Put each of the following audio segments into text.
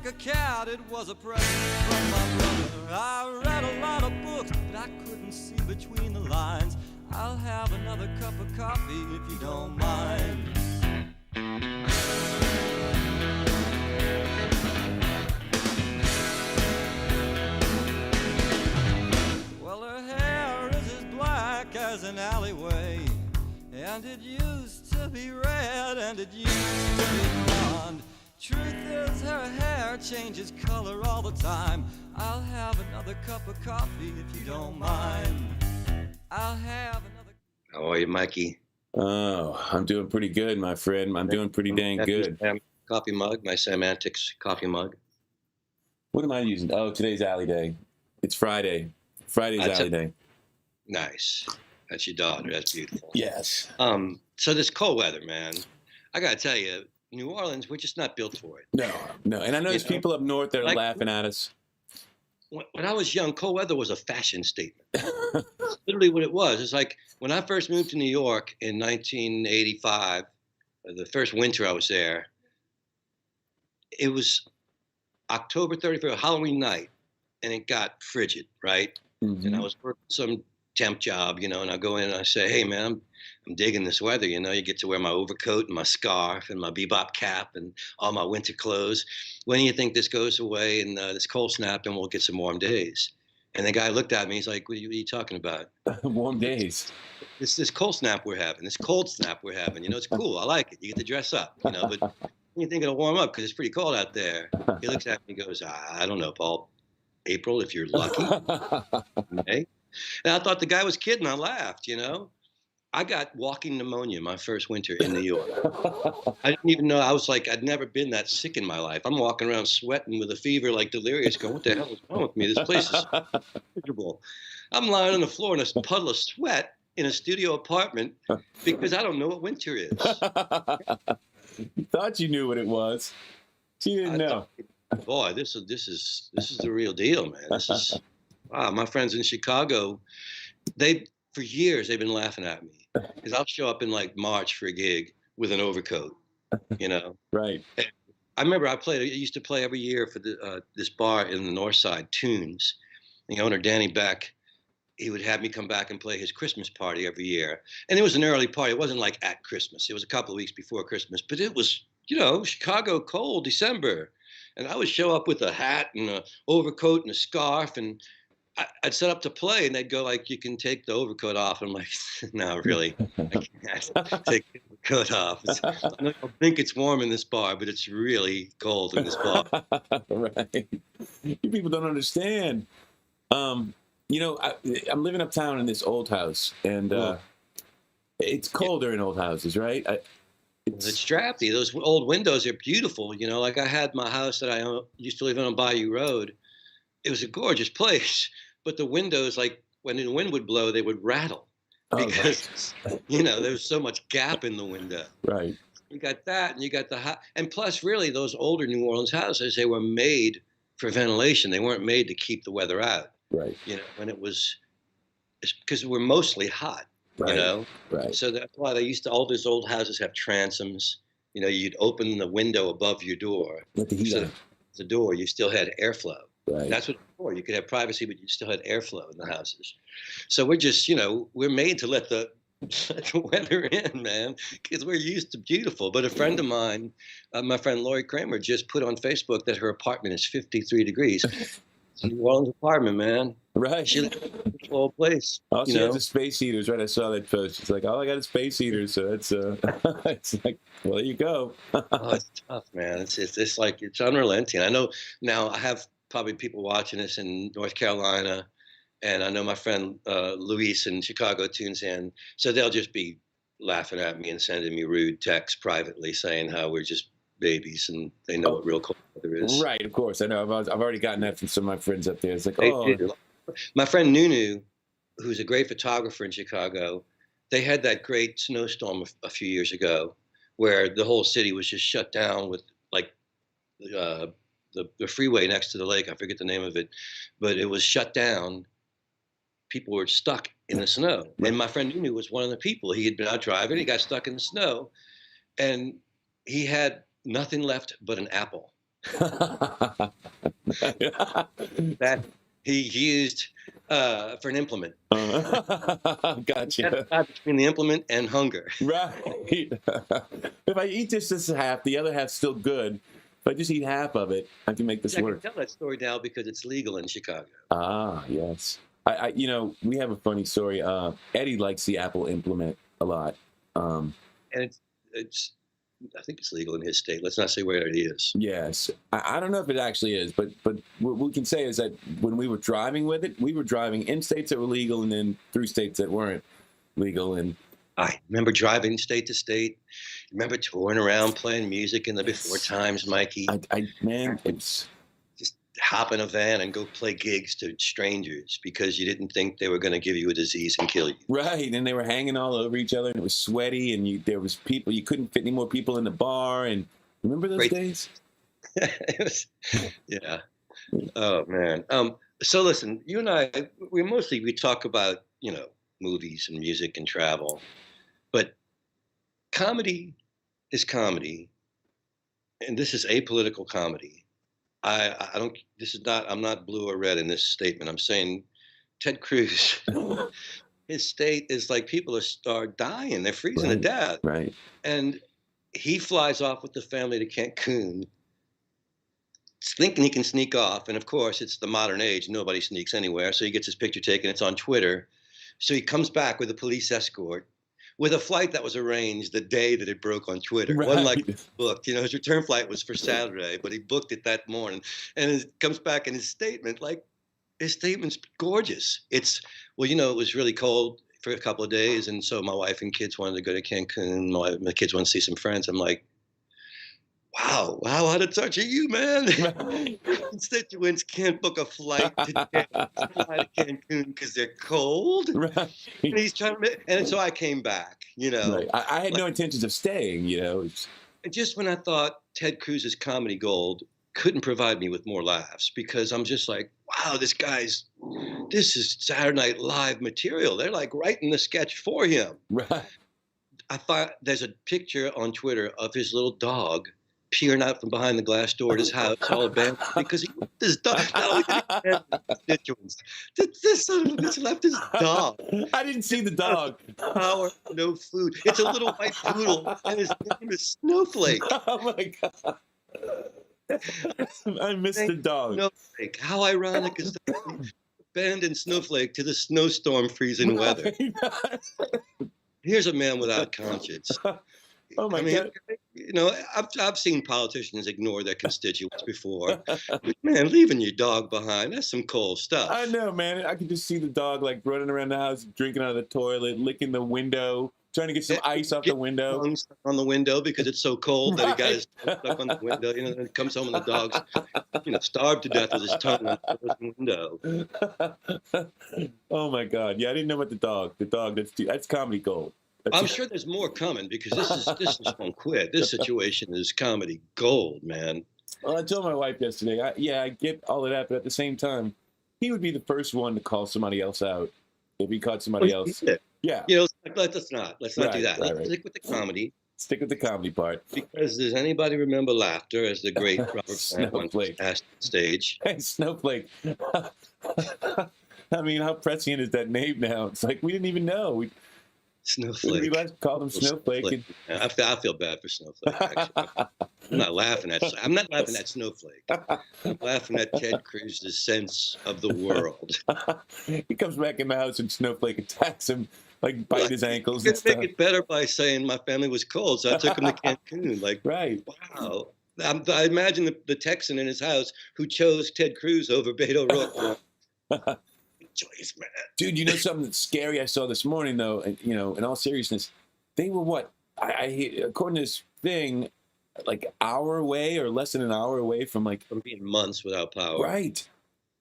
like a cat, it was a present from my brother. I read a lot of books, but I couldn't see between the lines. I'll have another cup of coffee if you don't mind. Well, her hair is as black as an alleyway, and it used to be red, and it used to be blonde. Truth is, her hair changes color all the time. I'll have another cup of coffee if you don't mind. I'll have another. How are you, Mikey? Oh, I'm doing pretty good, my friend. I'm doing pretty dang good. Coffee mug, my Semantics coffee mug. What am I using? Oh, today's Alley Day. It's Friday. Friday's Alley Day. Nice. That's your daughter. That's beautiful. Yes. So this cold weather, man, I got to tell you, New Orleans, we're just not built for it. No. And I know there's people up north that are laughing at us. When I was young, cold weather was a fashion statement. Literally what it was. It's like when I first moved to New York in 1985, the first winter I was there, it was October 31st, Halloween night, and it got frigid, right? Mm-hmm. And I was working some temp job, and I go in and I say, hey, man, I'm digging this weather. You get to wear my overcoat and my scarf and my bebop cap and all my winter clothes. When do you think this goes away and this cold snap and we'll get some warm days? And the guy looked at me. He's like, what are you talking about? Warm days. This cold snap we're having. This cold snap we're having. It's cool. I like it. You get to dress up, but when you think it'll warm up because it's pretty cold out there. He looks at me and goes, I don't know, Paul. April, if you're lucky. May. And I thought the guy was kidding. I laughed, I got walking pneumonia my first winter in New York. I didn't even know. I was like, I'd never been that sick in my life. I'm walking around sweating with a fever like delirious going, what the hell is wrong with me? This place is miserable. I'm lying on the floor in a puddle of sweat in a studio apartment because I don't know what winter is. You thought you knew what it was. You didn't know. Boy, this is the real deal, man. This is wow. My friends in Chicago, for years they've been laughing at me because I'll show up in like March for a gig with an overcoat, Right. And I remember I used to play every year for this bar in the North Side, Tunes. The owner Danny Beck, he would have me come back and play his Christmas party every year, and it was an early party. It wasn't like at Christmas. It was a couple of weeks before Christmas, but it was Chicago cold December. And I would show up with a hat and an overcoat and a scarf, and I'd set up to play, and they'd go like, "You can take the overcoat off." I'm like, "No, really, I can't take the overcoat off. I think it's warm in this bar, but it's really cold in this bar." Right. You people don't understand. I'm living uptown in this old house, and it's colder in old houses, right? It's drafty. Those old windows are beautiful. Like I had my house that I used to live in on Bayou Road. It was a gorgeous place, but the windows, like when the wind would blow, they would rattle because, there was so much gap in the window. Right. You got that, and you got and plus, really, those older New Orleans houses, they were made for ventilation. They weren't made to keep the weather out. Right. When it's because we're mostly hot. Right. Right. So that's why all those old houses have transoms. You'd open the window above your door. Let the heat out. The door, you still had airflow. Right. That's what before you could have privacy, but you still had airflow in the houses. So we're just, we're made to let the weather in, man, because we're used to beautiful. But a friend of mine, my friend Lori Kramer, just put on Facebook that her apartment is 53 degrees. It's a New Orleans apartment, man. Right. She lives in a small place. Oh, she has the space heaters, right? I saw that post. She's like, I got a space heater, so it's it's like, well, there you go. Oh, it's tough, man. It's like, it's unrelenting. I know now I have probably people watching this in North Carolina, and I know my friend Luis in Chicago tunes in, so they'll just be laughing at me and sending me rude texts privately saying how we're just babies and they know what real cold weather is. Right, of course. I know. I've already gotten that from some of my friends up there. It's like, My friend Nunu, who's a great photographer in Chicago, they had that great snowstorm a few years ago where the whole city was just shut down with like the freeway next to the lake. I forget the name of it, but it was shut down. People were stuck in the snow. And my friend Nunu was one of the people. He had been out driving. He got stuck in the snow, and he had nothing left but an apple. that he used for an implement. Gotcha. Between the implement and hunger. Right. If I eat this half, the other half's still good. If I just eat half of it, I can make this I work. can tell that story now because it's legal in Chicago. Ah, yes. We have a funny story. Eddie likes the Apple implement a lot. And it's I think it's legal in his state. Let's not say where it is. Yes, I don't know if it actually is, but what we can say is that when we were driving with it, we were driving in states that were legal and then through states that weren't legal. And I remember driving state to state. Remember touring around playing music in the before times, Mikey. Man, it's Just hop in a van and go play gigs to strangers because you didn't think they were going to give you a disease and kill you. right. And they were hanging all over each other, and it was sweaty, and there was people. You couldn't fit any more people in the bar. And remember those days? It was, yeah. Oh man. So listen, you and I, we talk about movies and music and travel, but comedy is comedy, and this is apolitical comedy. I don't. This is not. I'm not blue or red in this statement. I'm saying Ted Cruz. His state is like people are dying. They're freezing to death. Right. And he flies off with the family to Cancun, thinking he can sneak off. And of course, it's the modern age. Nobody sneaks anywhere. So he gets his picture taken. It's on Twitter. So he comes back with a police escort with a flight that was arranged the day that it broke on Twitter. Right. It wasn't like booked. His return flight was for Saturday, but he booked it that morning. And it comes back in his statement's gorgeous. It's, it was really cold for a couple of days. And so my wife and kids wanted to go to Cancun. My kids wanted to see some friends. I'm like, wow, how out of touch are you, man? Constituents can't book a flight to Cancun because they're cold. Right. And he's trying to and so I came back, Right. I had no intentions of staying, Just when I thought Ted Cruz's comedy gold couldn't provide me with more laughs, because I'm just like, wow, this is Saturday Night Live material. They're like writing the sketch for him. Right. I thought there's a picture on Twitter of his little dog peering out from behind the glass door at his house, all abandoned, because his dog. Not only did he abandon his constituents, this son of a bitch left his dog. I didn't see the dog. Power, no food. It's a little white poodle, and his name is Snowflake. Oh my god! I missed the dog. Snowflake. How ironic is that? Abandoned Snowflake to the snowstorm freezing weather. Here's a man without conscience. Oh my god! I've seen politicians ignore their constituents before. Man, leaving your dog behind—that's some cold stuff. I know, man. I could just see the dog like running around the house, drinking out of the toilet, licking the window, trying to get some ice off the window. On the window because it's so cold that he got his tongue stuck on the window. And he comes home and the dog's, starved to death with his tongue on the window. Oh my god! Yeah, I didn't know about the dog. The dog, that's comedy gold. I'm sure there's more coming because this is won't quit. This situation is comedy gold, man. Well, I told my wife yesterday. I get all of that, but at the same time, he would be the first one to call somebody else out if he caught somebody else. Yeah. Let's not do that. Let's stick with the comedy. Stick with the comedy part. Because does anybody remember laughter, as the great Robert Plant once asked on stage? Hey, Snowflake. I mean, how prescient is that name now? It's like we didn't even know. Snowflake. We called him Snowflake. I feel bad for Snowflake. Actually, I'm not laughing at Snowflake. I'm laughing at Ted Cruz's sense of the world. He comes back in the house and Snowflake attacks him, bite his ankles. You can make it better by saying my family was cold, so I took him to Cancun. Right. Wow. I imagine the Texan in his house who chose Ted Cruz over Beto O'Rourke. Choice, man. Dude, something that's scary I saw this morning, though, and, in all seriousness, they were what? According to this thing, like an hour away or less than an hour away from being months without power. Right.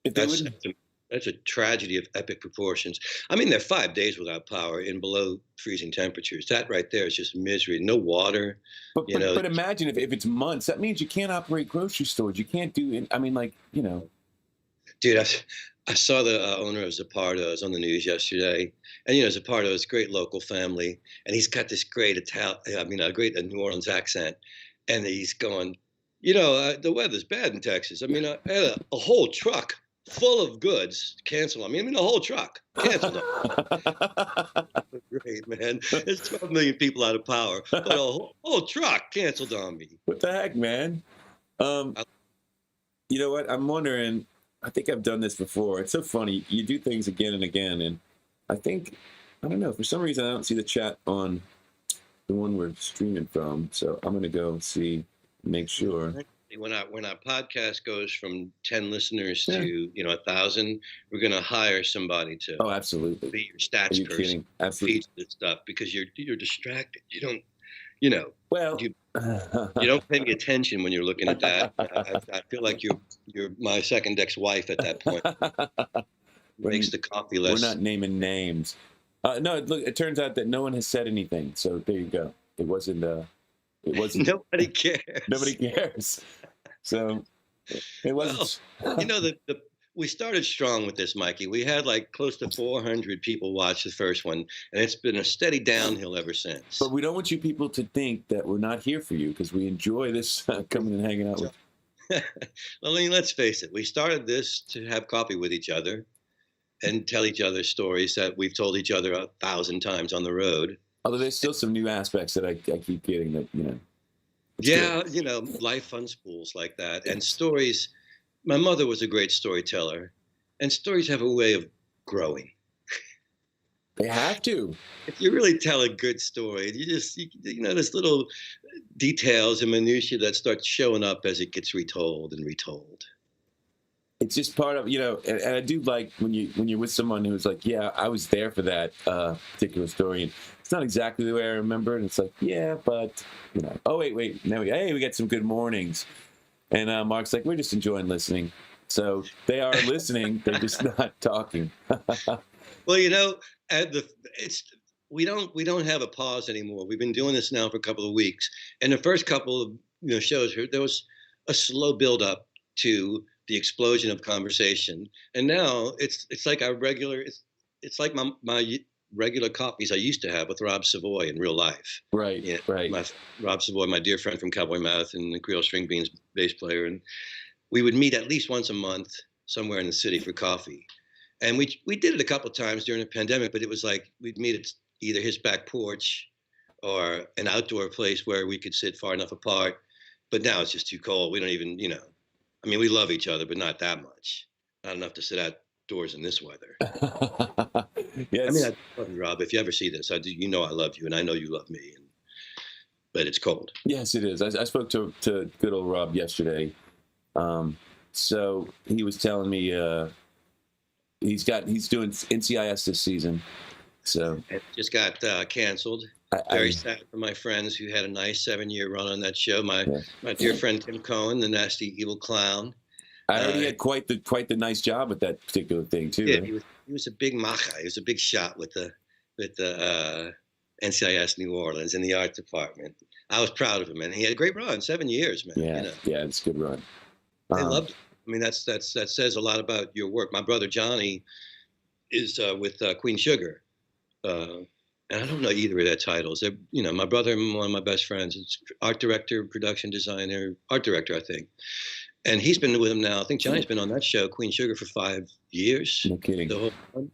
That's a tragedy of epic proportions. I mean, they're 5 days without power in below freezing temperatures. That right there is just misery. No water. But imagine if it's months. That means you can't operate grocery stores. You can't do. Dude, I saw the owner of Zapparto's on the news yesterday, and Zapparto's great local family, and he's got this great great New Orleans accent, and he's going, The weather's bad in Texas. I mean, I had a whole truck full of goods canceled on me. I mean, the whole truck canceled on me. Great, man. There's 12 million people out of power, but a whole truck canceled on me. What the heck, man? You know what? I'm wondering. I think I've done this before. It's so funny. You do things again and again, and I don't know. For some reason, I don't see the chat on the one we're streaming from. So I'm gonna go see, make sure. When our podcast goes from 10 listeners to 1,000, we're gonna hire somebody to absolutely be your stats person. Kidding? Absolutely. Feed this stuff because you're distracted. You don't. Well, you don't pay any attention when you're looking at that. I feel like you're my second ex-wife at that point. Makes the coffee less. We're not naming names. No, look. It turns out that no one has said anything. So there you go. It wasn't. Nobody cares. Nobody cares. So it wasn't. Well, we started strong with this, Mikey. We had like close to 400 people watch the first one, and it's been a steady downhill ever since. But we don't want you people to think that we're not here for you because we enjoy this coming and hanging out with you. Well, I mean, let's face it. We started this to have coffee with each other and tell each other stories that we've told each other 1,000 times on the road. Although there's still some new aspects that I keep getting that, Yeah, life unspools like that. And stories. My mother was a great storyteller, and stories have a way of growing. They have to. If you really tell a good story, there's little details and minutiae that start showing up as it gets retold and retold. It's just part of, and I do like when you're with someone who's like, yeah, I was there for that particular story, and it's not exactly the way I remember it. It's like, yeah, but oh wait, now we got some good mornings. And Mark's like, we're just enjoying listening. So they are listening. They're just not talking. Well, we don't have a pause anymore. We've been doing this now for a couple of weeks. And the first couple of shows, there was a slow build up to the explosion of conversation. And now it's like our regular. It's like my regular coffees I used to have with Rob Savoy in real life. Right, right. Rob Savoy, my dear friend from Cowboy Mouth and the Creole String Beans bass player. And we would meet at least once a month somewhere in the city for coffee. And we did it a couple of times during the pandemic, but it was like we'd meet at either his back porch or an outdoor place where we could sit far enough apart. But now it's just too cold. We don't even, I mean, we love each other, but not that much. Not enough to sit outdoors in this weather. Yes. I mean, I love you, Rob. If you ever see this, I love you, and I know you love me. But it's cold. Yes, it is. I spoke to good old Rob yesterday. So he was telling me he's doing NCIS this season. So it just got canceled. Very sad for my friends who had a nice 7-year run on that show. My dear friend Tim Cohen, the nasty evil clown. I already had quite the nice job with that particular thing too. Yeah, right? he was a big macha. He was a big shot with the NCIS New Orleans in the art department. I was proud of him, and he had a great run, 7 years, man. Yeah, it's a good run. They loved it. I mean, that says a lot about your work. My brother Johnny is with Queen Sugar, and I don't know either of their titles. They're, my brother and one of my best friends. It's art director, production designer, art director, I think. And he's been with him now. I think Johnny's been on that show, Queen Sugar, for 5 years. No kidding. The whole time.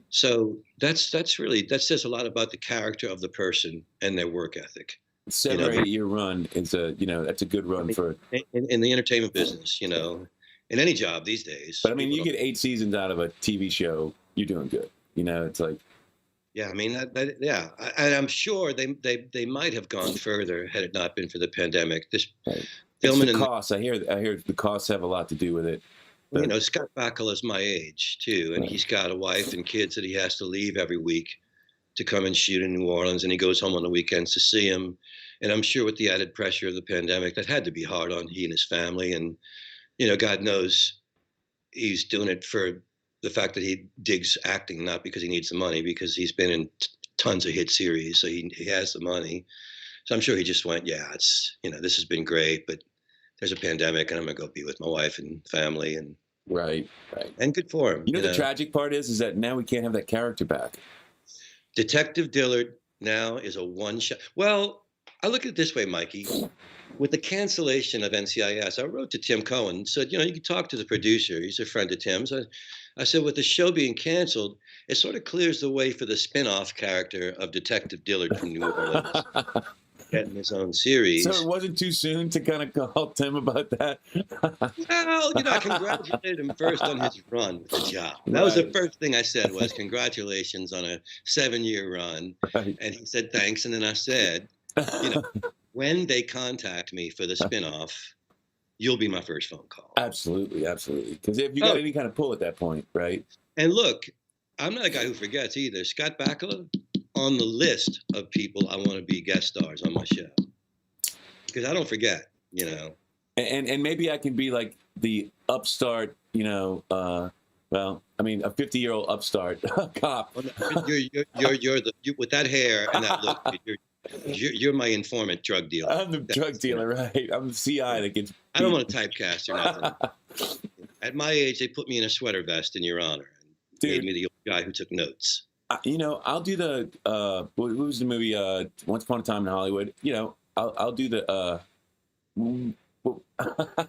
So that says a lot about the character of the person and their work ethic. 7 or 8 year run is that's a good run for in the entertainment business, in any job these days. But I mean, you get 8 seasons out of a TV show, you're doing good. It's like. Yeah, I mean yeah, and I'm sure they might have gone further had it not been for the pandemic. This right. filming it's the costs. I hear the costs have a lot to do with it. But, Scott Bakula is my age too, and he's got a wife and kids that he has to leave every week to come and shoot in New Orleans, and he goes home on the weekends to see him. And I'm sure with the added pressure of the pandemic, that had to be hard on he and his family. And God knows he's doing it for the fact that he digs acting, not because he needs the money, because he's been in tons of hit series, so he has the money. So I'm sure he just went, yeah, it's this has been great, but there's a pandemic, and I'm gonna go be with my wife and family, and right, and good for him. The tragic part is that now we can't have that character back. Detective Dillard now is a one-shot. Well, I look at it this way, Mikey. with the cancellation of NCIS, I wrote to Tim Cohen and said, you can talk to the producer. He's a friend of Tim's. I said, with the show being canceled, it sort of clears the way for the spin-off character of Detective Dillard from New Orleans getting his own series. So it wasn't too soon to kind of call Tim about that? Well, I congratulated him first on his run with the job. That was the first thing I said was, congratulations on a 7-year run. Right. And he said, thanks. And then I said, when they contact me for the spinoff, you'll be my first phone call. Absolutely, absolutely. Because if you got any kind of pull at that point, right? And look, I'm not a guy who forgets either. Scott Bakula on the list of people I want to be guest stars on my show. Because I don't forget, And maybe I can be like the upstart, well, I mean, a 50-year-old upstart cop. You're with that hair and that look, you're my informant drug dealer. I'm the drug dealer, right? I'm the CI that gets beat. I don't want to typecast or nothing. At my age, they put me in a sweater vest in Your Honor. And made me the old guy who took notes. I'll do the, what was the movie, Once Upon a Time in Hollywood? I'll do the,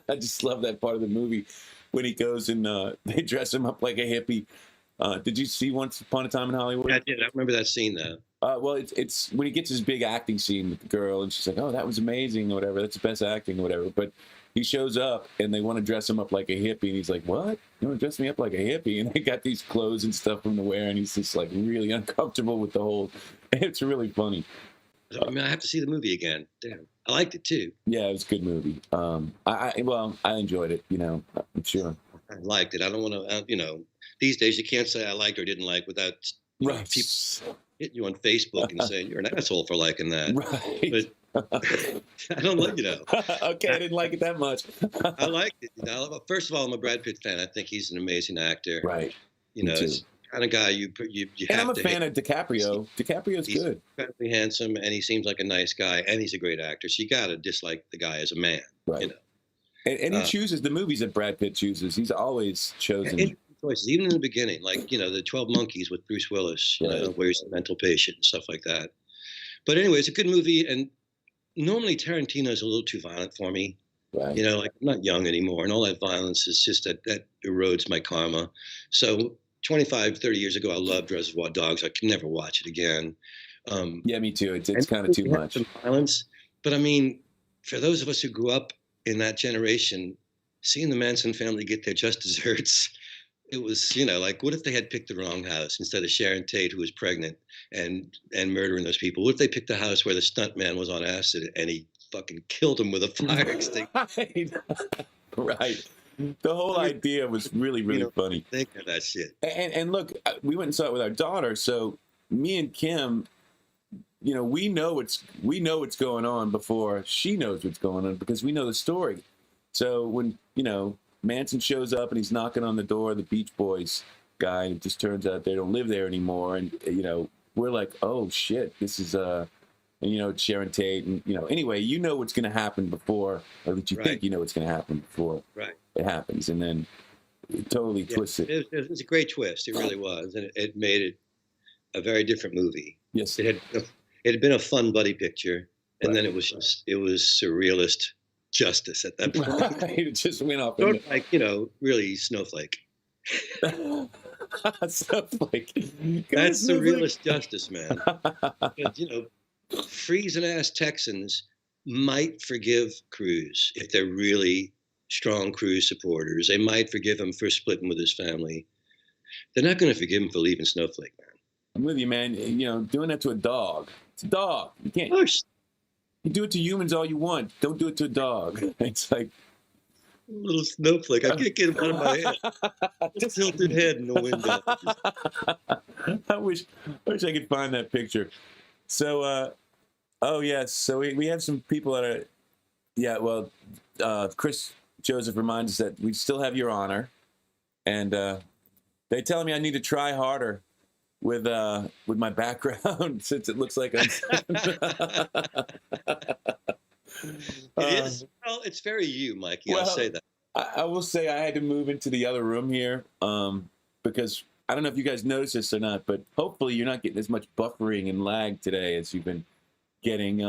I just love that part of the movie when he goes and they dress him up like a hippie. Did you see Once Upon a Time in Hollywood? I did. I remember that scene, though. Well, it's when he gets his big acting scene with the girl, and she's like, "Oh, that was amazing," or whatever. That's the best acting, or whatever. But he shows up, and they want to dress him up like a hippie, and he's like, "What? You want to dress me up like a hippie?" And they got these clothes and stuff from the wear, and he's just like really uncomfortable with the whole. It's really funny. I mean, I have to see the movie again. Damn, I liked it too. Yeah, it was a good movie. I enjoyed it. I'm sure. I liked it. I don't want to. These days you can't say I liked or didn't like without people hitting you on Facebook and saying you're an asshole for liking that. Right. But I don't like, Okay, I didn't like it that much. I liked it. First of all, I'm a Brad Pitt fan. I think he's an amazing actor. Right. He's the kind of guy you and have I'm a to fan hate. of DiCaprio. DiCaprio's He's good. incredibly handsome, and he seems like a nice guy, and he's a great actor. So you got to dislike the guy as a man. Right. And he chooses the movies that Brad Pitt chooses. He's always chosen. Choices, even in the beginning, like the 12 Monkeys with Bruce Willis, where he's a mental patient and stuff like that. But anyway, it's a good movie, and normally Tarantino is a little too violent for me. Right. I'm not young anymore, and all that violence is just that erodes my karma. So 25, 30 years ago, I loved Reservoir Dogs. I can never watch it again. Yeah, me too. It's kind of too much. Some violence, but I mean, for those of us who grew up in that generation, seeing the Manson family get their just desserts. It was, what if they had picked the wrong house instead of Sharon Tate, who was pregnant and murdering those people? What if they picked the house where the stuntman was on acid and he fucking killed him with a fire extinguisher? Right. The whole idea was really, really funny. Think of that shit. And look, we went and saw it with our daughter. So me and Kim, we know what's going on before she knows what's going on because we know the story. So when Manson shows up and he's knocking on the door of the Beach Boys guy, and it just turns out they don't live there anymore. And, we're like, oh, shit, this is, Sharon Tate. And, anyway, what's going to happen before, or at least you think what's going to happen before it happens. And then it totally twists it. It was a great twist. It really was. And it made it a very different movie. Yes. It had been a fun buddy picture. And then it was surrealist justice at that point. Right. It just went off. Sort of like, really Snowflake. Snowflake. That's surrealist justice, man. Because, freezing-ass Texans might forgive Cruz if they're really strong Cruz supporters. They might forgive him for splitting with his family. They're not going to forgive him for leaving Snowflake, man. I'm with you, man. Doing that to a dog. It's a dog. You can't. Of course. You do it to humans all you want. Don't do it to a dog. It's like little snowflake. I can't get him out of my head. Tilted head in the window. I wish I could find that picture. So, so we have some people that are, Chris Joseph reminds us that we still have your honor, and they tell me I need to try harder with my background since it looks like I'm. It is. Well, it's very you, Mikey. I'll say that. I will say I had to move into the other room here because I don't know if you guys noticed this or not, but hopefully you're not getting as much buffering and lag today as you've been getting.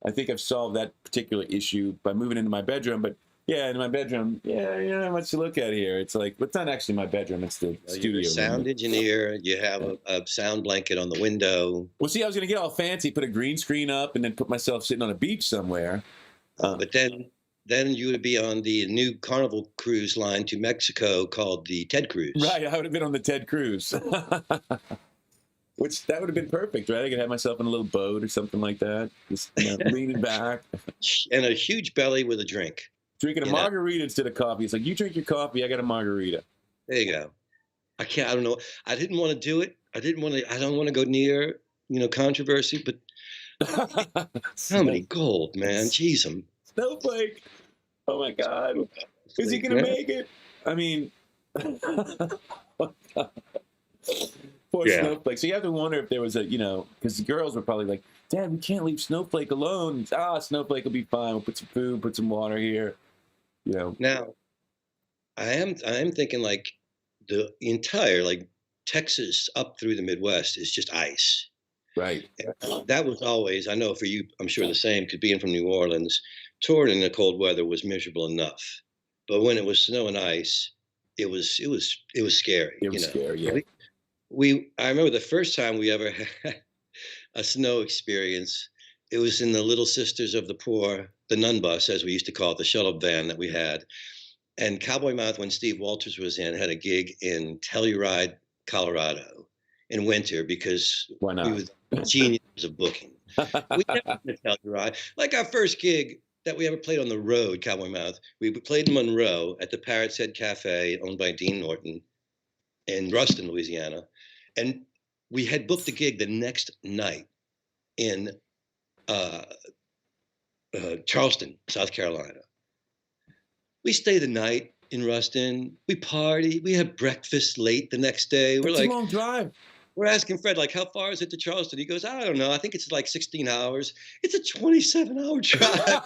I think I've solved that particular issue by moving into my bedroom. But yeah, in my bedroom, yeah, you don't have much to look at here. It's like, it's not actually my bedroom; it's the studio You're a sound room. engineer. You have a sound blanket on the window. Well, see, I was gonna get all fancy, put a green screen up, and then put myself sitting on a beach somewhere. But then you would be on the new Carnival cruise line to Mexico called the Ted Cruise. Right, I would have been on the Ted Cruz. Which that would have been perfect, right? I could have myself in a little boat or something like that, just leaning back. And a huge belly with a drink. Drinking a margarita instead of coffee. It's like, you drink your coffee, I got a margarita. There you go. I don't know. I didn't want to do it. I don't want to go near, controversy, but comedy gold, man. Jeez, Snowflake. Oh my God. Is he going to make it? I mean, poor Snowflake. So you have to wonder if there was because the girls were probably like, Dad, we can't leave Snowflake alone. Snowflake will be fine. We'll put some food, put some water here. Now, I am thinking like the entire Texas up through the Midwest is just ice. Right. And that was always, I know for you, I'm sure the same, because being from New Orleans, touring in the cold weather was miserable enough. But when it was snow and ice, it was scary. It was scary, yeah. I remember the first time we ever had a snow experience. It was in the Little Sisters of the Poor, the nun bus, as we used to call it, the shuttle van that we had. And Cowboy Mouth, when Steve Walters was in, had a gig in Telluride, Colorado in winter because why not? We were geniuses of booking. We never been to Telluride. Like our first gig that we ever played on the road, Cowboy Mouth, we played in Monroe at the Parrot's Head Cafe, owned by Dean Norton, in Ruston, Louisiana. And we had booked the gig the next night in Charleston, South Carolina. We stay the night in Ruston. We party. We have breakfast late the next day. It's a long drive. We're asking Fred, how far is it to Charleston? He goes, I don't know. I think it's 16 hours. It's a 27-hour drive.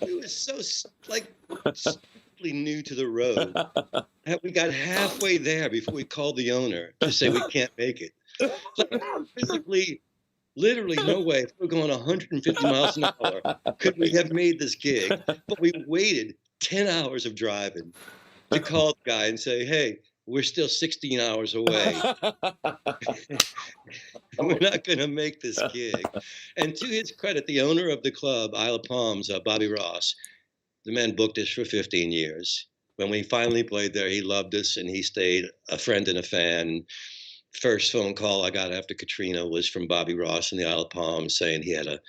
It was so stupidly new to the road. We got halfway there before we called the owner to say we can't make it. Physically, literally no way. If we're going 150 miles an hour, could we have made this gig? But we waited 10 hours of driving to call the guy and say, hey, we're still 16 hours away. We're not going to make this gig. And to his credit, the owner of the club, Isle of Palms, Bobby Ross, the man booked us for 15 years. When we finally played there, he loved us and he stayed a friend and a fan. First phone call I got after Katrina was from Bobby Ross in the Isle of Palms saying he had a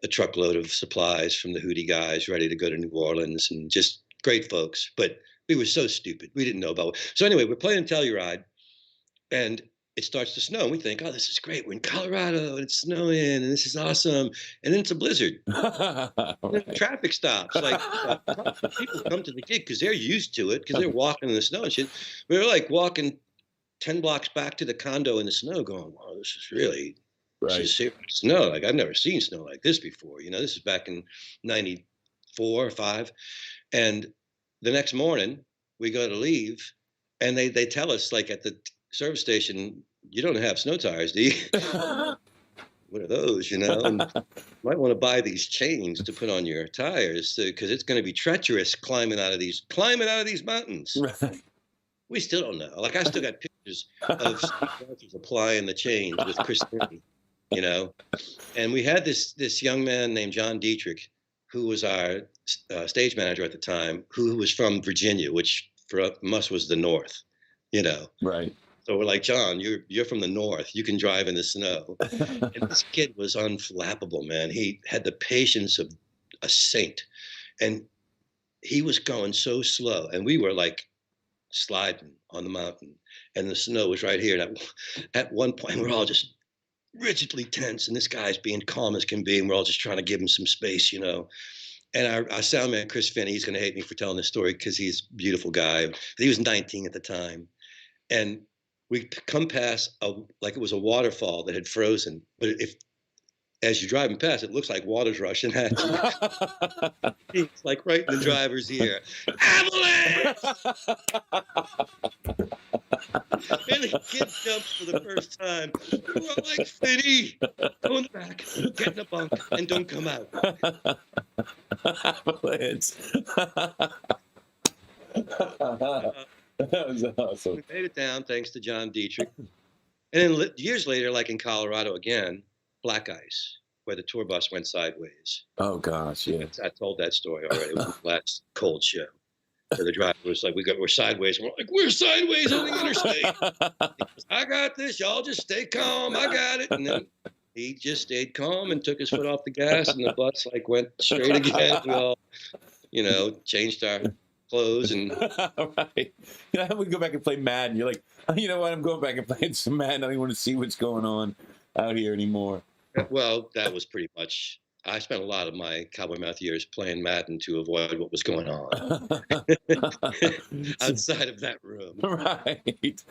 truckload of supplies from the Hootie guys ready to go to New Orleans, and just great folks. But we were so stupid. We didn't know about it. So anyway, we're playing Telluride and it starts to snow. And we think, oh, this is great. We're in Colorado and it's snowing and this is awesome. And then it's a blizzard. Right. Traffic stops. People come to the gig because they're used to it because they're walking in the snow and shit. We were walking 10 blocks back to the condo in the snow going, wow, this is really this is serious snow. I've never seen snow like this before. This is back in 94 or 5. And the next morning we go to leave and they tell us at the service station, you don't have snow tires, do you? What are those, and might want to buy these chains to put on your tires because it's going to be treacherous climbing out of these mountains. Right. We still don't know. I still got pictures of applying the chains with Chris Finney, and we had this young man named John Dietrich, who was our stage manager at the time, who was from Virginia, which for us was the North, Right. So we're like, John, you're from the North. You can drive in the snow. And this kid was unflappable, man. He had the patience of a saint. And he was going so slow. And we were sliding on the mountain. And the snow was right here. And at one point, we're all just rigidly tense. And this guy's being calm as can be. And we're all just trying to give him some space, And our sound man, Chris Finney, he's going to hate me for telling this story because he's a beautiful guy. He was 19 at the time. And we come past it was a waterfall that had frozen. But as you're driving past, it looks like water's rushing at you. It's like right in the driver's ear. Avalanche! And the kid jumps for the first time. We're all like, Finny, go in the back, get in the bunk, and don't come out. Avalanche. That was awesome. We made it down thanks to John Dietrich. And then years later, like in Colorado again, black ice, where the tour bus went sideways. Oh gosh, yeah. I told that story already. It was the last cold show. So the driver was like, we're sideways. And we're like, we're sideways on the interstate. He goes, I got this. Y'all just stay calm. I got it. And then he just stayed calm and took his foot off the gas, and the bus like went straight again. We all, changed our clothes and right. We go back and play Madden. You're like, you know what? I'm going back and playing some Madden. I don't even want to see what's going on out here anymore. Well, that was pretty much. I spent a lot of my Cowboy Mouth years playing Madden to avoid what was going on outside of that room. Right.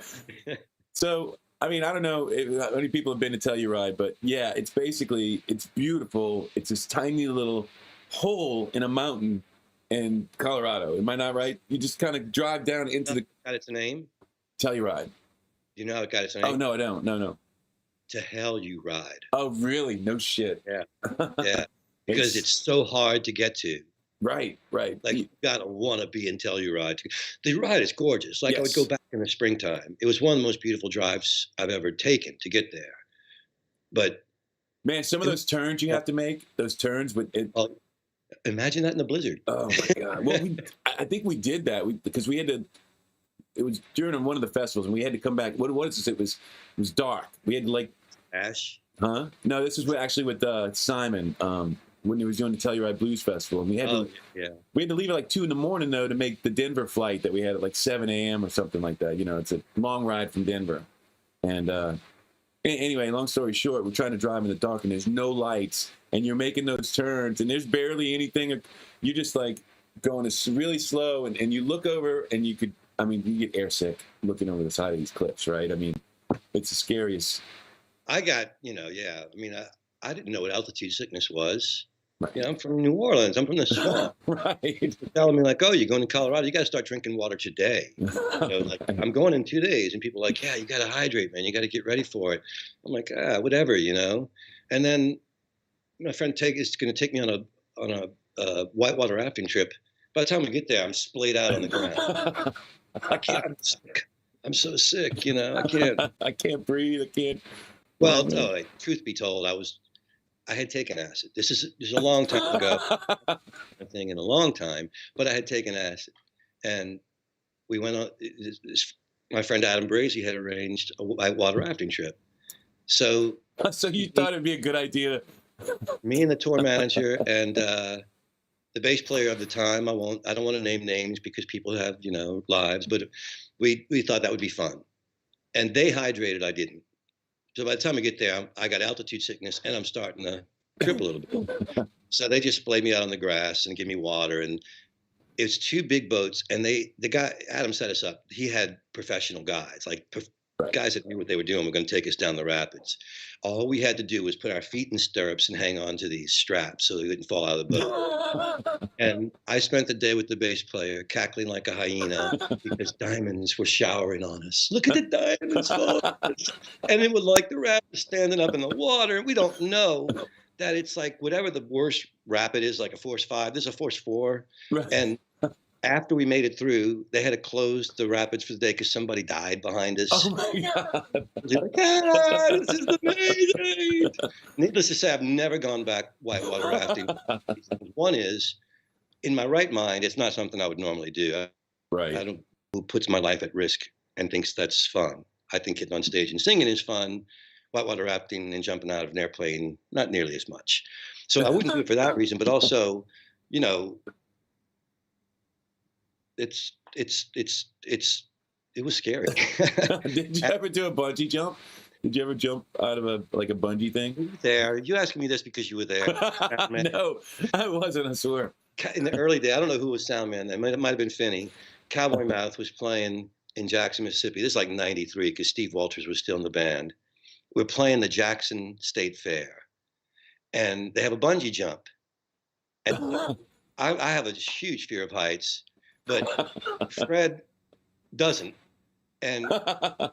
So, I mean, I don't know how many people have been to Telluride, but yeah, it's beautiful. It's this tiny little hole in a mountain in Colorado. Am I not right? You just kind of drive down into the. Got its name? Telluride. Do you know how it got its name? Oh, no, I don't. No. To hell you ride. Oh, really? No shit. Yeah. Yeah. Because it's so hard to get to. Right. Like, you gotta want to be in Telluride. The ride is gorgeous. Like, yes. I would go back in the springtime. It was one of the most beautiful drives I've ever taken to get there. But man, some of those turns you have to make, those turns with it. Oh, imagine that in the blizzard. Oh my God. Well, I think we did that because we had to. It was during one of the festivals, and we had to come back. What is this? It was dark. We had to like Ash. Huh? No, this was actually with Simon when he was doing the Telluride Blues Festival, and we had to leave at like 2 a.m. though to make the Denver flight that we had at like 7 a.m. or something like that. It's a long ride from Denver, and anyway, long story short, we're trying to drive in the dark, and there's no lights, and you're making those turns, and there's barely anything. You're just like going really slow, and you look over, and you get airsick looking over the side of these cliffs, right? I mean, it's the scariest. I got, I didn't know what altitude sickness was. Right. I'm from New Orleans. I'm from the swamp. Right. They're telling me like, oh, you're going to Colorado. You got to start drinking water today. Like, I'm going in 2 days. And people are like, yeah, you got to hydrate, man. You got to get ready for it. I'm like, whatever, And then my friend is going to take me on a whitewater rafting trip. By the time we get there, I'm splayed out on the ground. I can't. I'm sick. I'm so sick. I can't. I can't breathe. I can't. Well, truth be told, I had taken acid. This is a long time ago. A thing in a long time, but I had taken acid, and we went on. My friend Adam Brazy had arranged a whitewater rafting trip. So you thought it'd be a good idea. Me and the tour manager and the bass player of the time. I don't want to name names because people have lives, but we thought that would be fun. And they hydrated. I didn't. So by the time I get there, I got altitude sickness, and I'm starting to trip a little bit. So they just splayed me out on the grass and give me water. And it's 2 big boats, and the guy Adam set us up. He had professional guides, like guys that knew what they were doing. Were going to take us down the rapids. All we had to do was put our feet in stirrups and hang on to these straps so they wouldn't fall out of the boat. And I spent the day with the bass player, cackling like a hyena because diamonds were showering on us. Look at the diamonds falling on us. And it was like the rapids standing up in the water. And we don't know that it's like whatever the worst rapid is, like a force 5. This is a force 4. Right. And after we made it through, they had to close the rapids for the day because somebody died behind us. Oh my God! Like, this is amazing. Needless to say, I've never gone back whitewater rafting. One is, in my right mind, it's not something I would normally do. Right. I don't. Who puts my life at risk and thinks that's fun? I think getting on stage and singing is fun. Whitewater rafting and jumping out of an airplane, not nearly as much. So I wouldn't do it for that reason, but also, it was scary. Did you ever do a bungee jump? Did you ever jump out of a bungee thing? There. You asking me this because you were there. No, I wasn't, I swear. In the early days, I don't know who was sound man then. It might have been Finney. Cowboy Mouth was playing in Jackson, Mississippi. This is like 93 because Steve Walters was still in the band. We're playing the Jackson State Fair. and they have a bungee jump. And I have a huge fear of heights, but Fred doesn't, and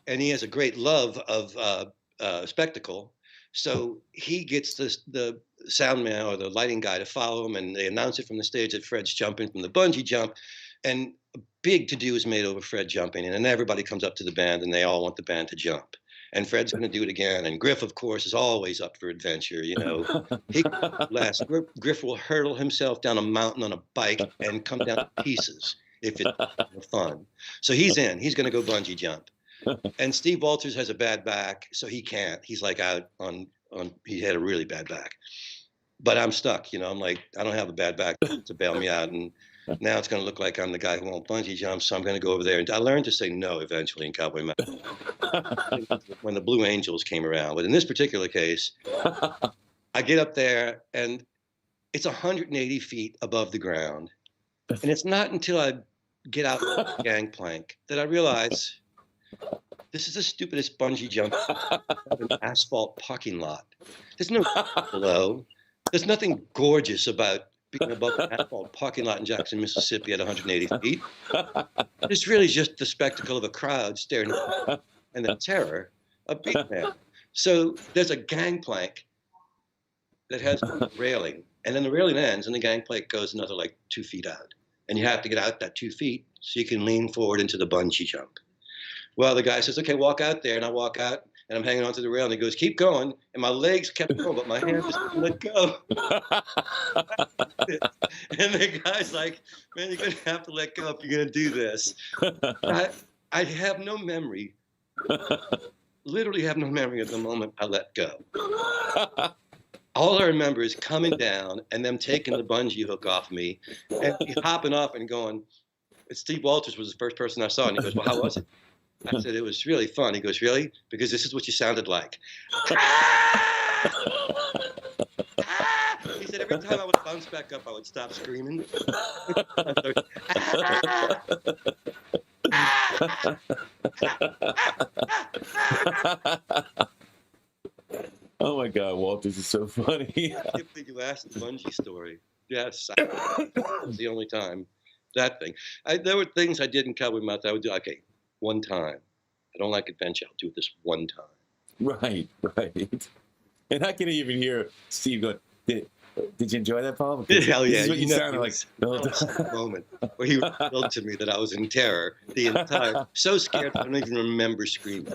he has a great love of spectacle. So he gets the sound man or the lighting guy to follow him, and they announce it from the stage that Fred's jumping from the bungee jump, and a big to-do is made over Fred jumping, and then everybody comes up to the band, and they all want the band to jump. And Fred's going to do it again. And Griff, of course, is always up for adventure. You know, he last Griff will hurtle himself down a mountain on a bike and come down to pieces if it's fun. So he's in. He's going to go bungee jump. And Steve Walters has a bad back, so he can't. He's like out on. He had a really bad back. But I'm stuck. You know, I'm like, I don't have a bad back to bail me out. And now it's going to look like I'm the guy who won't bungee jump, so I'm going to go over there. And I learned to say no eventually in Cowboy Mountain when the Blue Angels came around. But in this particular case, I get up there, and it's 180 feet above the ground. And it's not until I get out the gangplank that I realize this is the stupidest bungee jump of an asphalt parking lot. There's no below. There's nothing gorgeous about being above an asphalt parking lot in Jackson, Mississippi at 180 feet. It's really just the spectacle of a crowd staring at and the terror of being there. So there's a gangplank that has a railing, and then the railing ends, and the gangplank goes another like 2 feet out. And you have to get out that 2 feet so you can lean forward into the bungee jump. Well, the guy says, okay, walk out there. And I walk out, and I'm hanging onto the rail, and he goes, keep going. And my legs kept going, but my hands just wouldn't let go. And the guy's like, man, you're going to have to let go if you're going to do this. I have no memory, literally have no memory of the moment I let go. All I remember is coming down and them taking the bungee hook off me and me hopping off and going, Steve Walters was the first person I saw. And he goes, well, how was it? I said, it was really fun. He goes, really? Because this is what you sounded like. He said, every time I would bounce back up, I would stop screaming. Oh my God, Walters is so funny. I can't believe you asked the bungee story. Yes, that was the only time. That thing. There were things I did in Cowboy Mountain I would do, okay, one time. I don't like adventure. I'll do this one time. Right. And I can even hear Steve going, did you enjoy that, Paul? Because hell yeah. This is what you sounded like. That moment where he revealed to me that I was in terror the entire, so scared I don't even remember screaming.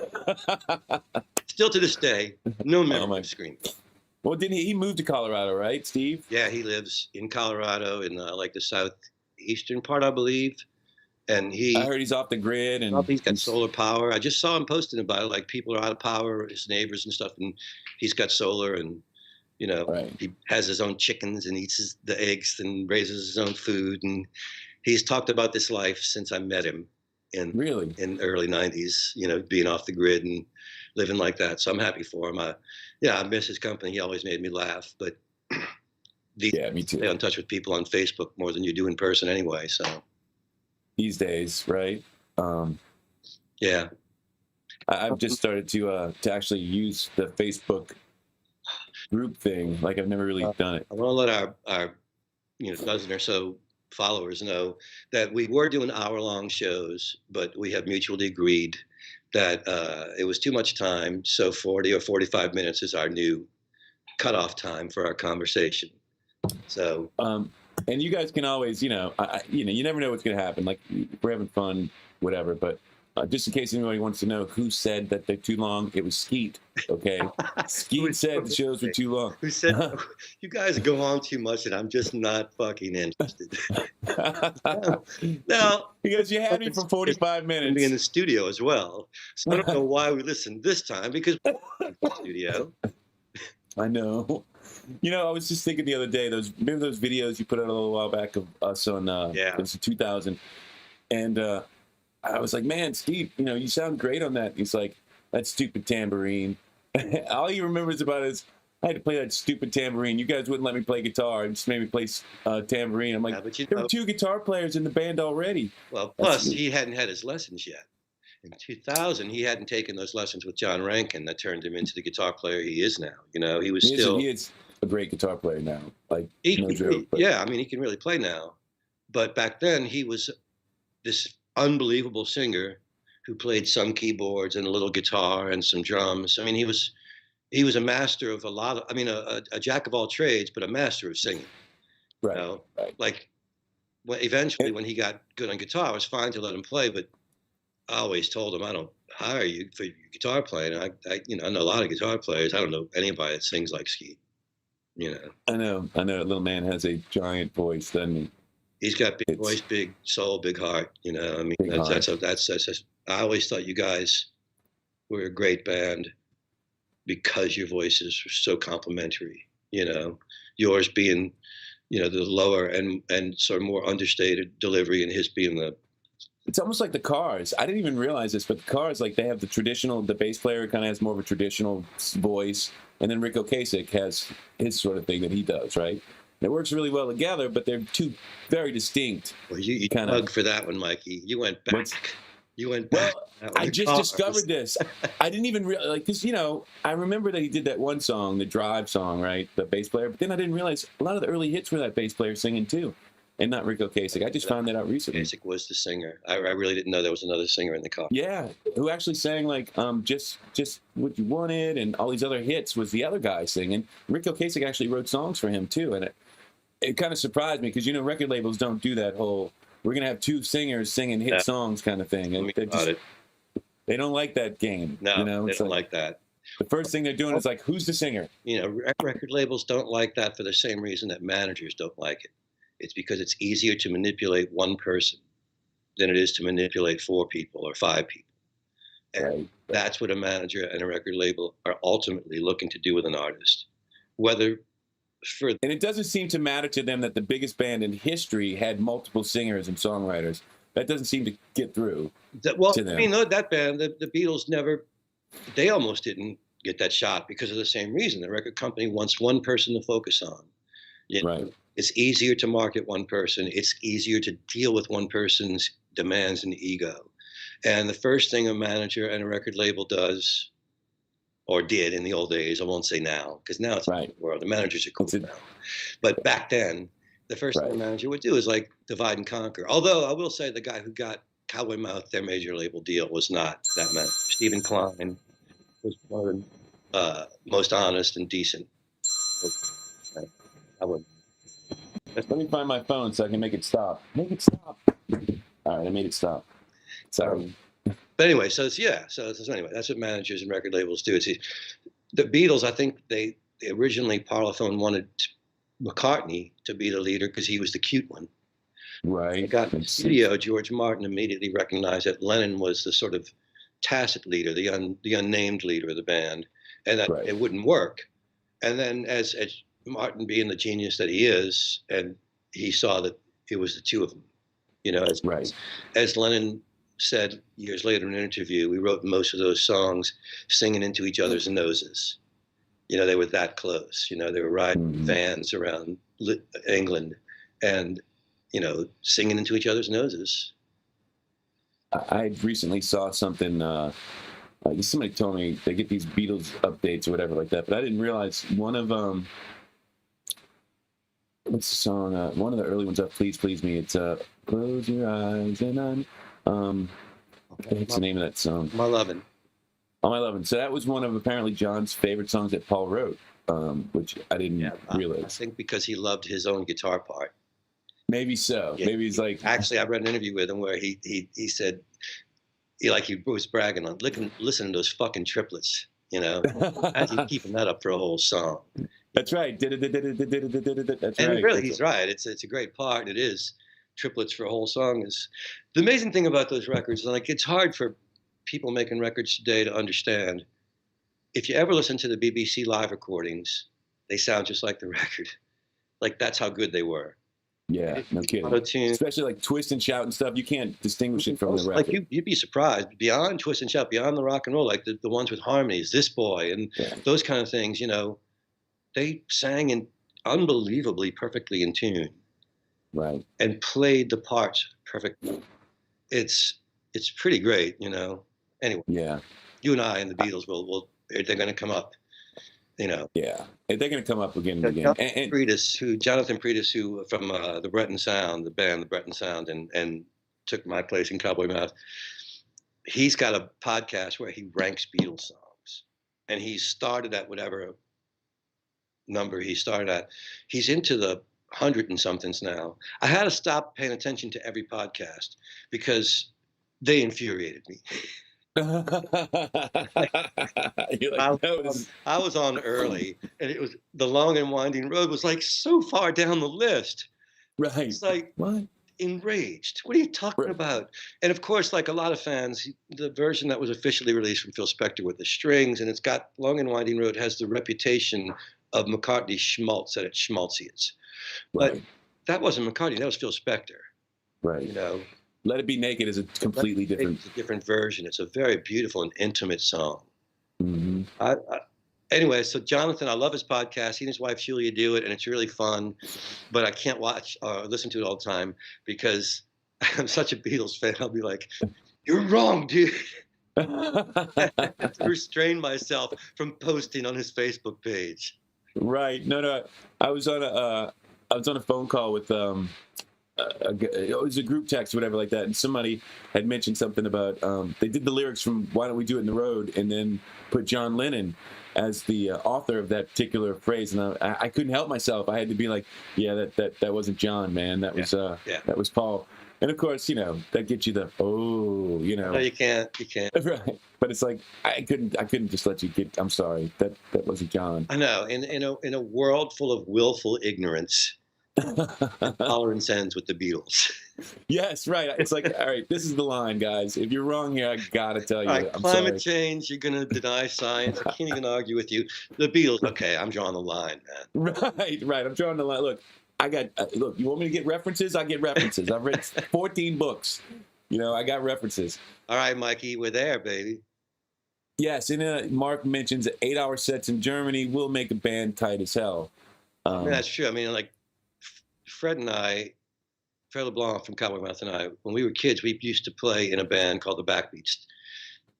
Still to this day, no memory of screaming. Well, didn't he moved to Colorado, right, Steve? Yeah, he lives in Colorado in like the southeastern part, I believe. And I heard he's off the grid, and he's got solar power. I just saw him posting about it, like people are out of power, his neighbors and stuff, and he's got solar, and you know, he has his own chickens and eats the eggs and raises his own food, and he's talked about this life since I met him in the early '90s. You know, being off the grid and living like that. So I'm happy for him. I miss his company. He always made me laugh, but me too. Stay in touch with people on Facebook more than you do in person anyway. So. These days, right? Yeah. I've just started to actually use the Facebook group thing. Like I've never really done it. I want to let our dozen or so followers know that we were doing hour-long shows, but we have mutually agreed that it was too much time. So 40 or 45 minutes is our new cutoff time for our conversation. So. And you guys can always, you never know what's going to happen. Like, we're having fun, whatever. But just in case anybody wants to know who said that they're too long, it was Skeet, okay? Skeet said the shows were too long. Who said, you guys go on too much and I'm just not fucking interested. No. Because you had me for 45 minutes. Be in the studio as well. So I don't know why we listened this time, because we're in the studio. I know. You know, I was just thinking the other day, remember those videos you put out a little while back of us on, it was in 2000. And I was like, man, Steve, you sound great on that. He's like, that stupid tambourine. All he remembers about is, I had to play that stupid tambourine. You guys wouldn't let me play guitar. It just made me play tambourine. I'm like, there were 2 guitar players in the band already. Well, plus he hadn't had his lessons yet. In 2000, he hadn't taken those lessons with John Rankin that turned him into the guitar player he is now. He was still... a great guitar player now. Like, He no can joke. But yeah, I mean, he can really play now. But back then, he was this unbelievable singer who played some keyboards and a little guitar and some drums. I mean, he was a master of a lot of, I mean, a jack of all trades, but a master of singing. right, You know, right. like eventually when he got good on guitar, it was fine to let him play, but I always told him, I don't hire you for your guitar playing. I know a lot of guitar players. I don't know anybody that sings like Skeet. You know, I know. That little man has a giant voice, doesn't he? he's got big It's voice, big soul, big heart. You know, I mean, big heart. I always thought you guys were a great band because your voices were so complementary. You know, yours being, you know, the lower and sort of more understated delivery, and his being the. It's almost like the Cars. I didn't even realize this, but the Cars, like, they have the bass player kind of has more of a traditional voice, and then Rick Ocasek has his sort of thing that he does, right? And it works really well together, but they're two very distinct. Well, you kind dug for that one, Mikey. You went back. You went back. Well, I just discovered this. I didn't even realize, like, because, you know, I remember that he did that one song, the Drive song, right? The bass player. But then I didn't realize a lot of the early hits were that bass player singing, too. And not Rick Ocasek. I just found that out recently. Ocasek was the singer. I really didn't know there was another singer in the car. Yeah, who actually sang, like, just What You Wanted and all these other hits was the other guy singing. Rick Ocasek actually wrote songs for him, too. And it kind of surprised me because, you know, record labels don't do that whole, we're going to have two singers singing hit songs kind of thing. And they don't like that game. No, you know? They don't like that. The first thing they're doing is like, who's the singer? You know, record labels don't like that for the same reason that managers don't like it. It's because it's easier to manipulate one person than it is to manipulate 4 people or 5 people. And that's what a manager and a record label are ultimately looking to do with an artist. And it doesn't seem to matter to them that the biggest band in history had multiple singers and songwriters. That doesn't seem to get through to them. I mean, that band, the Beatles they almost didn't get that shot because of the same reason. The record company wants one person to focus on. You know? Right. It's easier to market one person. It's easier to deal with one person's demands and ego. And the first thing a manager and a record label does, or did in the old days, I won't say now, because now it's a different world. The managers are cool now. But back then, the first thing a manager would do is like divide and conquer. Although I will say the guy who got Cowboy Mouth, their major label deal, was not that manager. Stephen Klein was one of the most honest and decent. Let me find my phone so I can make it stop. Make it stop. All right, I made it stop. Sorry. But anyway, so anyway, that's what managers and record labels do. It's the Beatles. I think they originally Parlophone wanted McCartney to be the leader because he was the cute one. Right. They got in the studio. George Martin immediately recognized that Lennon was the sort of tacit leader, the unnamed leader of the band, and that it wouldn't work. And then as Martin being the genius that he is, and he saw that it was the two of them, you know, as Lennon said years later in an interview, we wrote most of those songs singing into each other's noses. You know, they were that close. You know, they were riding vans around England and, you know, singing into each other's noses. I recently saw something, somebody told me they get these Beatles updates or whatever like that, but I didn't realize one of, what's the song? One of the early ones, Please Please Me. It's Close Your Eyes and what's the name of that song? My Lovin'. Oh, My Lovin'. So that was one of apparently John's favorite songs that Paul wrote, which I didn't realize. I think because he loved his own guitar part. Maybe so. Yeah. Maybe he's like. Actually, I read an interview with him where he said he was bragging on listening to those fucking triplets. You know, imagine keeping that up for a whole song. That's right. That's and really, he's right. It's a great part. It is. Triplets for a whole song is the amazing thing about those records. Like, it's hard for people making records today to understand. If you ever listen to the BBC live recordings, they sound just like the record. Like, that's how good they were. Yeah, no kidding. Especially like Twist and Shout and stuff. You can't distinguish it from the record. Like, you'd be surprised. Beyond Twist and Shout, beyond the rock and roll, like the ones with harmonies, This Boy, and those kind of things, you know, they sang in unbelievably perfectly in tune. Right. And played the parts perfectly. It's pretty great, you know. Anyway. Yeah. You and I and the Beatles they're going to come up. You know. Yeah, and they're going to come up again and again. Jonathan Pretis, who from the Breton Sound, the band, the Breton Sound, and took my place in Cowboy Mouth. He's got a podcast where he ranks Beatles songs, and he started at whatever number he started at. He's into the 100 and somethings now. I had to stop paying attention to every podcast because they infuriated me. You're like, I was on early, and it was The Long and Winding Road was like so far down the list. Right. It's like, what? Enraged. What are you talking about? And of course, like a lot of fans, the version that was officially released from Phil Spector with the strings, and it's got Long and Winding Road has the reputation of McCartney's schmaltz at its schmaltziest. But that wasn't McCartney. That was Phil Spector. Right. You know. Let It Be Naked is a completely different. It's a different version. It's a very beautiful and intimate song. Mm-hmm. Anyway, so Jonathan, I love his podcast. He and his wife Julia do it, and it's really fun. But I can't watch or listen to it all the time because I'm such a Beatles fan. I'll be like, "You're wrong, dude." I have to restrain myself from posting on his Facebook page. Right. No. I was on a phone call with it was a group text or whatever like that, and somebody had mentioned something about they did the lyrics from Why Don't We Do It in the Road and then put John Lennon as the author of that particular phrase, and I couldn't help myself. I had to be like, yeah, that wasn't John, man. That was that was Paul. And of course, you know, that gets you the No, you can't. Right. But it's like I couldn't just let you get. I'm sorry, that wasn't John. I know. In a world full of willful ignorance, tolerance ends with the Beatles. Yes, right. It's like, all right, this is the line, guys. If you're wrong here, I gotta tell you. I'm climate change, you're gonna deny science. I can't even argue with you. The Beatles, okay, I'm drawing the line, man. Right. I'm drawing the line. Look, I got. Look, you want me to get references? I get references. I've read 14 books. You know, I got references. All right, Mikey, we're there, baby. Yes, and Mark mentions 8-hour sets in Germany will make a band tight as hell. That's true. I mean, like Fred LeBlanc from Cowboy Mouth and I, when we were kids, we used to play in a band called the Backbeats.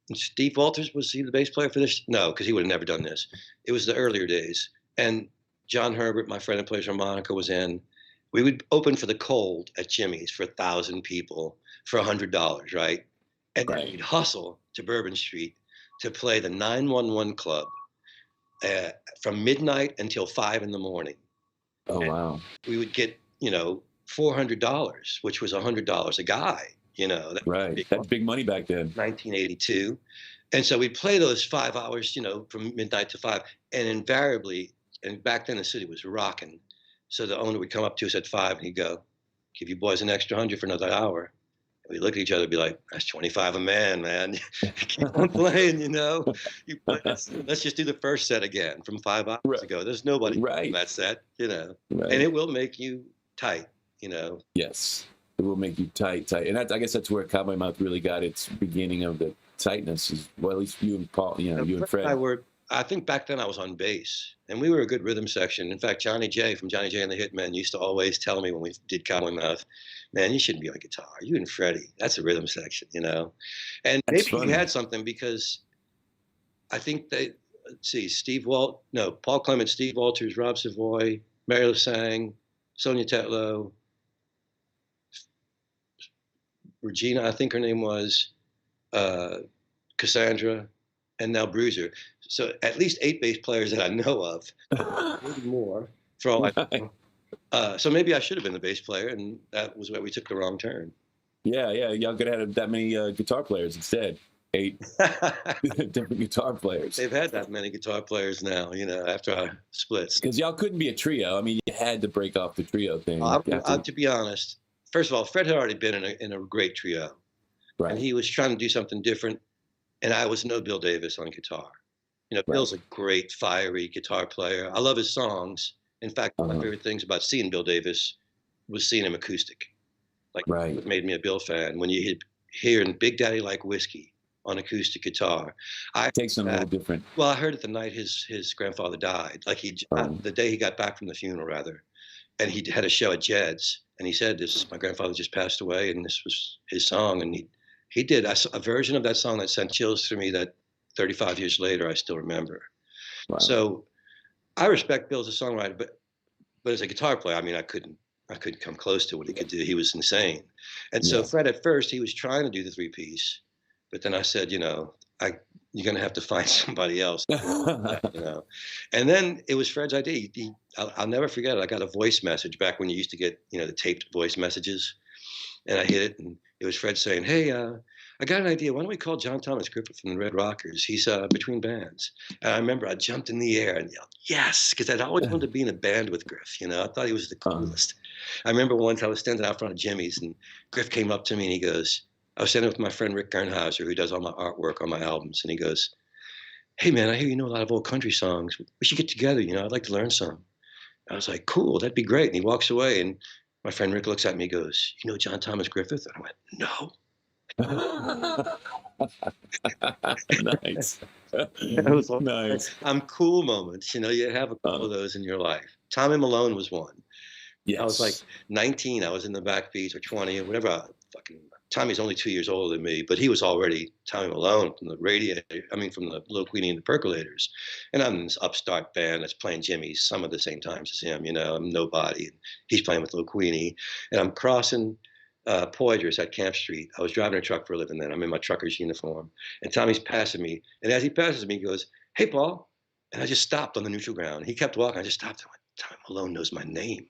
And Steve Walters, was he the bass player for this? No, because he would have never done this. It was the earlier days. And John Herbert, my friend who plays harmonica, was in. We would open for the Cold at Jimmy's for 1,000 people for $100, right? And then we'd hustle to Bourbon Street to play the 911 Club from midnight until 5 in the morning. Oh, and wow. We would get, $400, which was $100 a guy, Right. That's big money back then. 1982. And so we'd play those 5 hours, from midnight to 5. And invariably, and back then the city was rocking. So the owner would come up to us at 5 and he'd go, give you boys an extra 100 for another hour. And we'd look at each other and be like, that's 25 a man. Keep on playing, Let's just do the first set again from 5 hours ago. There's nobody in that set, And it will make you tight, Yes, it will make you tight. And I guess that's where Cowboy Mouth really got its beginning of the tightness. Well, at least you and Paul, you and Fred. I think back then I was on bass, and we were a good rhythm section. In fact, Johnny J from Johnny J and the Hitmen used to always tell me when we did Cowboy Mouth, man, you shouldn't be on guitar. You and Freddie, that's a rhythm section, And that's maybe he had something because I think Paul Clement, Steve Walters, Rob Savoy, Mary Lou Sang, Sonia Tetlow, Regina, I think her name was, Cassandra, and now Bruiser. So at least 8 bass players that I know of, maybe more, for all I know. So maybe I should have been the bass player, and that was where we took the wrong turn. Yeah, y'all could have had that many guitar players instead. 8 different guitar players. They've had that many guitar players now, after our splits. Because y'all couldn't be a trio. I mean, you had to break off the trio thing. To be honest, first of all, Fred had already been in a great trio. Right. And he was trying to do something different, and I was no Bill Davis on guitar. Bill's a great, fiery guitar player. I love his songs. In fact, one of my favorite things about seeing Bill Davis was seeing him acoustic. It made me a Bill fan. When you hear Big Daddy Like Whiskey on acoustic guitar. It takes him a little different. Well, I heard it the night his grandfather died. The day he got back from the funeral, rather. And he had a show at Jed's. And he said, my grandfather just passed away, and this was his song. And he did a version of that song that sent chills through me that 35 years later, I still remember. Wow. So I respect Bill as a songwriter, but as a guitar player, I mean, I couldn't come close to what he could do. He was insane. And so Yeah. Fred, at first, he was trying to do the 3-piece, but then I said, you're going to have to find somebody else, And then it was Fred's idea. I'll never forget it. I got a voice message back when you used to get, the taped voice messages, and I hit it, and it was Fred saying, "Hey, I got an idea. Why don't we call John Thomas Griffith from the Red Rockers? He's between bands." And I remember I jumped in the air and yelled, "Yes," because I'd always wanted to be in a band with Griff. I thought he was the coolest. I remember once I was standing out front of Jimmy's, and Griff came up to me and he goes, I was standing with my friend Rick Gernhauser, who does all my artwork on my albums, and he goes, "Hey man, I hear you know a lot of old country songs. We should get together. I'd like to learn some." I was like, "Cool, that'd be great." And he walks away, and my friend Rick looks at me and goes, "You know John Thomas Griffith?" And I went, "No." Nice. It was Nice. cool moments. You have a couple of those in your life. Tommy Malone was one. Yes. I was like 19. I was in the backbeat, or 20 or whatever. Tommy's only 2 years older than me, but he was already Tommy Malone from the from the Lil Queenie and the Percolators. And I'm in this upstart band that's playing Jimmy's some of the same times as him. I'm nobody. And he's playing with Lil Queenie. And I'm crossing Poydras at Camp Street. I was driving a truck for a living then. I'm in my trucker's uniform. And Tommy's passing me. And as he passes me, he goes, "Hey, Paul." And I just stopped on the neutral ground. He kept walking. I just stopped and went, "Tommy Malone knows my name."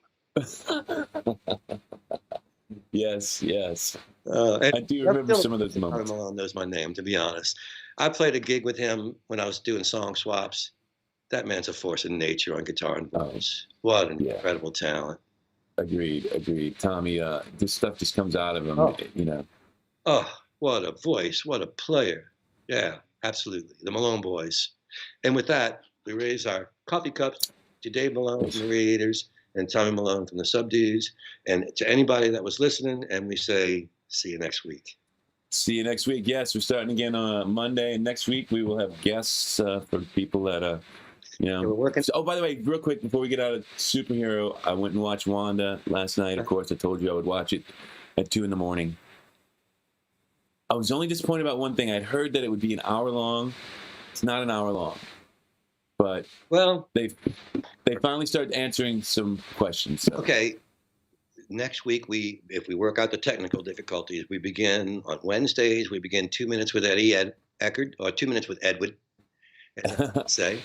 Yes. I do remember some of those moments. Tommy Malone knows my name, to be honest. I played a gig with him when I was doing song swaps. That man's a force of nature on guitar and vocals. What an incredible talent. Agreed. Tommy, this stuff just comes out of him, Oh, what a voice. What a player. Yeah, absolutely. The Malone Boys. And with that, we raise our coffee cups to Dave Malone from the Radiators and Tommy Malone from the Subdues, and to anybody that was listening, and we say, see you next week. See you next week. Yes, we're starting again on Monday, and next week we will have guests for people that, We're working. So, by the way, real quick, before we get out of Superhero, I went and watched Wanda last night. Of course, I told you I would watch it at 2 a.m. I was only disappointed about one thing. I'd heard that it would be an hour long. It's not an hour long. But they finally started answering some questions. So. Okay. Next week, if we work out the technical difficulties, we begin on Wednesdays. We begin 2 minutes with Eddie Eckert, or 2 minutes with Edward, say,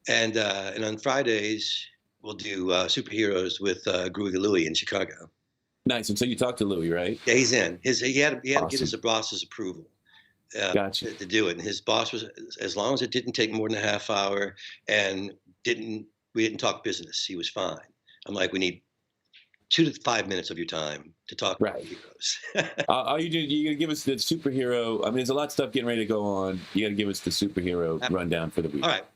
and on Fridays we'll do Superheroes with Groovy Louie in Chicago. Nice. And so you talked to Louie, right? Yeah, he's in. He had to Awesome. get his boss's approval. Gotcha. To do it, and his boss was, as long as it didn't take more than a half hour and we didn't talk business, he was fine. I'm like, we need 2 to 5 minutes of your time to talk about heroes. All you gotta give us the superhero. I mean, there's a lot of stuff getting ready to go on. You gotta give us the superhero rundown for the week. All right.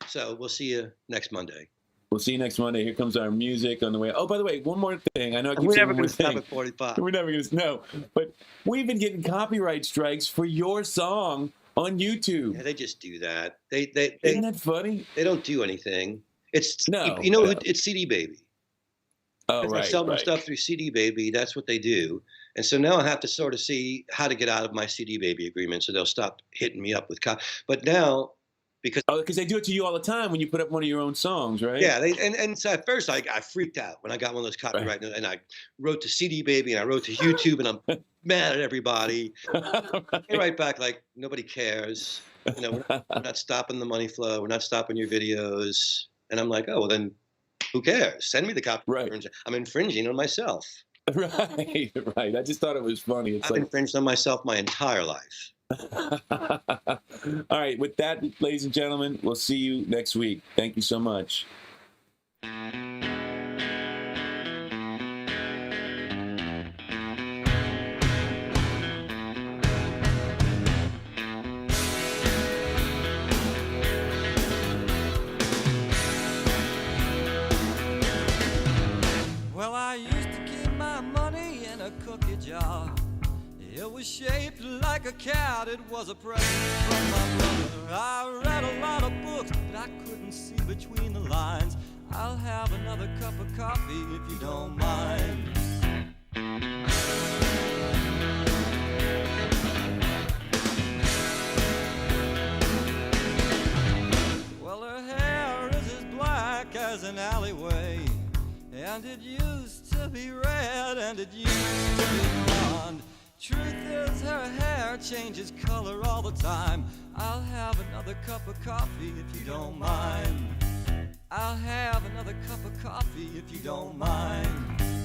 So we'll see you next Monday. We'll see you next Monday. Here comes our music on the way. Oh, by the way, one more thing. I know I keep We're saying never one more going to stop thing. at 45. We're never going to no. But we've been getting copyright strikes for your song on YouTube. Yeah, they just do that. They Isn't that funny? They don't do anything. It's No. It's CD Baby. Oh, I sell my stuff through CD Baby. That's what they do. And so now I have to sort of see how to get out of my CD Baby agreement, so they'll stop hitting me up with But now, because they do it to you all the time when you put up one of your own songs, right? Yeah, and so at first I freaked out when I got one of those copyright, and I wrote to CD Baby and I wrote to YouTube, and I'm mad at everybody. They write back like, nobody cares. We're not stopping the money flow. We're not stopping your videos. And I'm like, oh, well then, who cares? Send me the copyright. Right. I'm infringing on myself. Right. I just thought it was funny. I've infringed on myself my entire life. All right. With that, ladies and gentlemen, we'll see you next week. Thank you so much. Well, I used to keep my money in a cookie jar. It was shaped like a cat, it was a present from my brother. I read a lot of books, but I couldn't see between the lines. I'll have another cup of coffee if you don't mind. Well, her hair is as black black as an alleyway. And it used to be red, and it used to be blonde. Truth is, her hair changes color all the time. I'll have another cup of coffee if you don't mind. I'll have another cup of coffee if you don't mind.